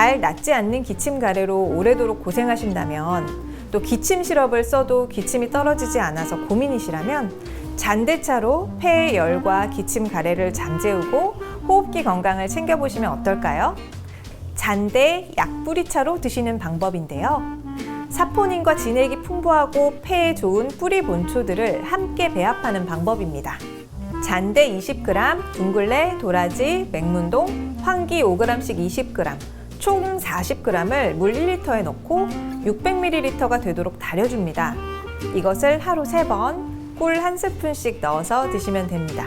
잘 낫지 않는 기침 가래로 오래도록 고생하신다면, 또 기침 시럽을 써도 기침이 떨어지지 않아서 고민이시라면 잔대차로 폐의 열과 기침 가래를 잠재우고 호흡기 건강을 챙겨보시면 어떨까요? 잔대 약뿌리차로 드시는 방법인데요. 사포닌과 진액이 풍부하고 폐에 좋은 뿌리 본초들을 함께 배합하는 방법입니다. 잔대 20g, 둥글레, 도라지, 맹문동, 황기 5g씩 20g, 총 40g을 물 1리터에 넣고 600ml가 되도록 달여줍니다. 이것을 하루 3번, 꿀 1스푼씩 넣어서 드시면 됩니다.